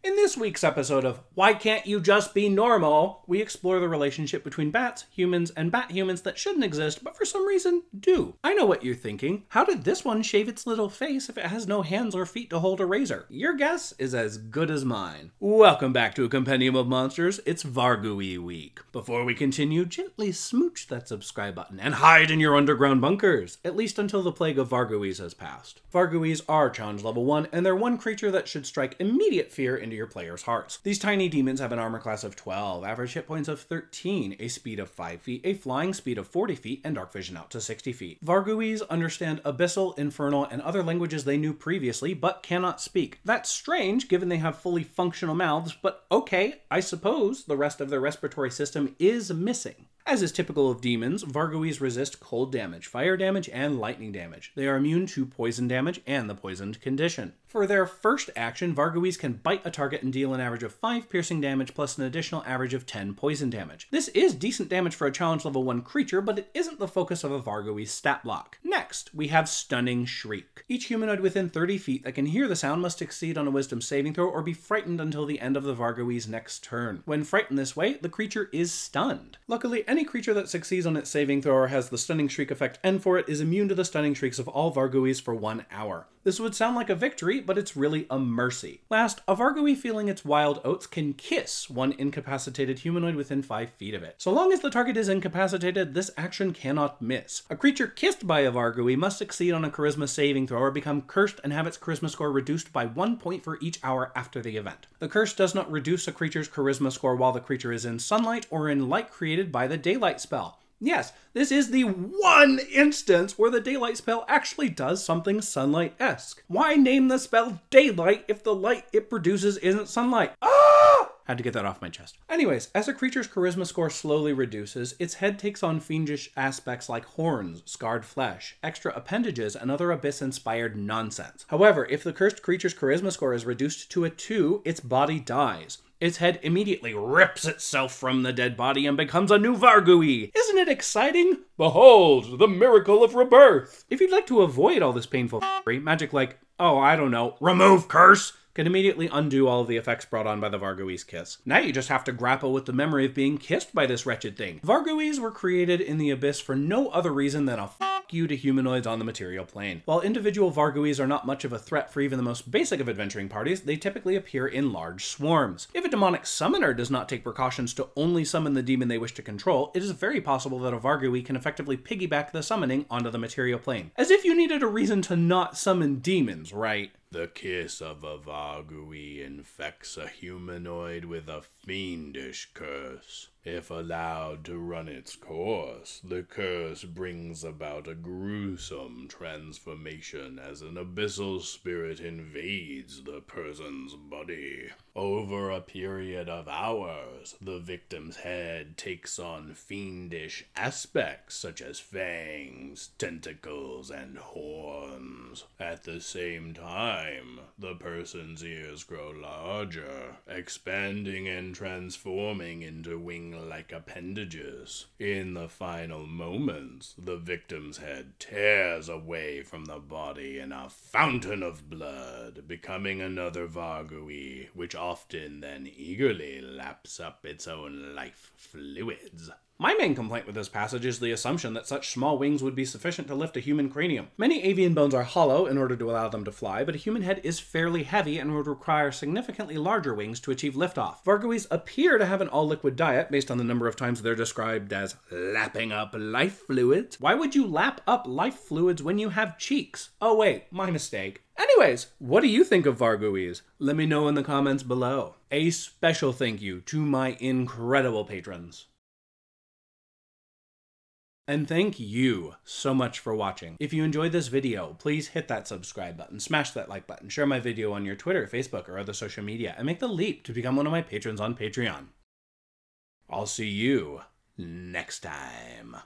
In this week's episode of Why Can't You Just Be Normal, we explore the relationship between bats, humans, and bat humans that shouldn't exist, but for some reason do. I know what you're thinking. How did this one shave its little face if it has no hands or feet to hold a razor? Your guess is as good as mine. Welcome back to a Compendium of Monsters. It's Vargooey Week. Before we continue, gently smooch that subscribe button and hide in your underground bunkers, at least until the plague of Vargooeys has passed. Vargooeys are challenge level 1, and they're one creature that should strike immediate fear into your players' hearts. These tiny demons have an armor class of 12, average hit points of 13, a speed of 5 feet, a flying speed of 40 feet, and dark vision out to 60 feet. Vargooeys understand Abyssal, Infernal, and other languages they knew previously, but cannot speak. That's strange, given they have fully functional mouths, but okay, I suppose the rest of their respiratory system is missing. As is typical of demons, Vargooeys resist cold damage, fire damage, and lightning damage. They are immune to poison damage and the poisoned condition. For their first action, Vargooeys can bite a target and deal an average of 5 piercing damage plus an additional average of 10 poison damage. This is decent damage for a challenge level 1 creature, but it isn't the focus of a Vargooey stat block. Next, we have Stunning Shriek. Each humanoid within 30 feet that can hear the sound must succeed on a wisdom saving throw or be frightened until the end of the Vargooey's next turn. When frightened this way, the creature is stunned. Luckily, any creature that succeeds on its saving throw or has the Stunning Shriek effect end for it is immune to the Stunning Shrieks of all Vargooeys for 1 hour. This would sound like a victory, but it's really a mercy. Last, a Vargooey feeling its wild oats can kiss one incapacitated humanoid within 5 feet of it. So long as the target is incapacitated, this action cannot miss. A creature kissed by a Vargooey must succeed on a charisma saving throw or become cursed and have its charisma score reduced by 1 point for each hour after the event. The curse does not reduce a creature's charisma score while the creature is in sunlight or in light created by the daylight spell. Yes, this is the one instance where the daylight spell actually does something sunlight-esque. Why name the spell daylight if the light it produces isn't sunlight? Ah! Had to get that off my chest. Anyways, as a creature's charisma score slowly reduces, its head takes on fiendish aspects like horns, scarred flesh, extra appendages, and other abyss-inspired nonsense. However, if the cursed creature's charisma score is reduced to a 2, its body dies. Its head immediately rips itself from the dead body and becomes a new Vargooey. Isn't it exciting? Behold, the miracle of rebirth! If you'd like to avoid all this painful magic like, oh, I don't know, remove curse, can immediately undo all of the effects brought on by the Vargooey's kiss. Now you just have to grapple with the memory of being kissed by this wretched thing. Vargooeys were created in the Abyss for no other reason than a you to humanoids on the material plane. While individual Vargooeys are not much of a threat for even the most basic of adventuring parties, they typically appear in large swarms. If a demonic summoner does not take precautions to only summon the demon they wish to control, it is very possible that a Vargooey can effectively piggyback the summoning onto the material plane. As if you needed a reason to not summon demons, right? The kiss of a Vargooey infects a humanoid with a fiendish curse. If allowed to run its course, the curse brings about a gruesome transformation as an abyssal spirit invades the person's body. Over a period of hours, the victim's head takes on fiendish aspects such as fangs, tentacles, and horns. At the same time, the person's ears grow larger, expanding and transforming into wing-like appendages. In the final moments, the victim's head tears away from the body in a fountain of blood, becoming another Vargooey, which often then eagerly laps up its own life fluids. My main complaint with this passage is the assumption that such small wings would be sufficient to lift a human cranium. Many avian bones are hollow in order to allow them to fly, but a human head is fairly heavy and would require significantly larger wings to achieve liftoff. Vargooeys appear to have an all-liquid diet based on the number of times they're described as lapping up life fluids. Why would you lap up life fluids when you have cheeks? Oh wait, my mistake. Anyways, what do you think of Vargooeys? Let me know in the comments below. A special thank you to my incredible patrons. And thank you so much for watching. If you enjoyed this video, please hit that subscribe button, smash that like button, share my video on your Twitter, Facebook, or other social media, and make the leap to become one of my patrons on Patreon. I'll see you next time.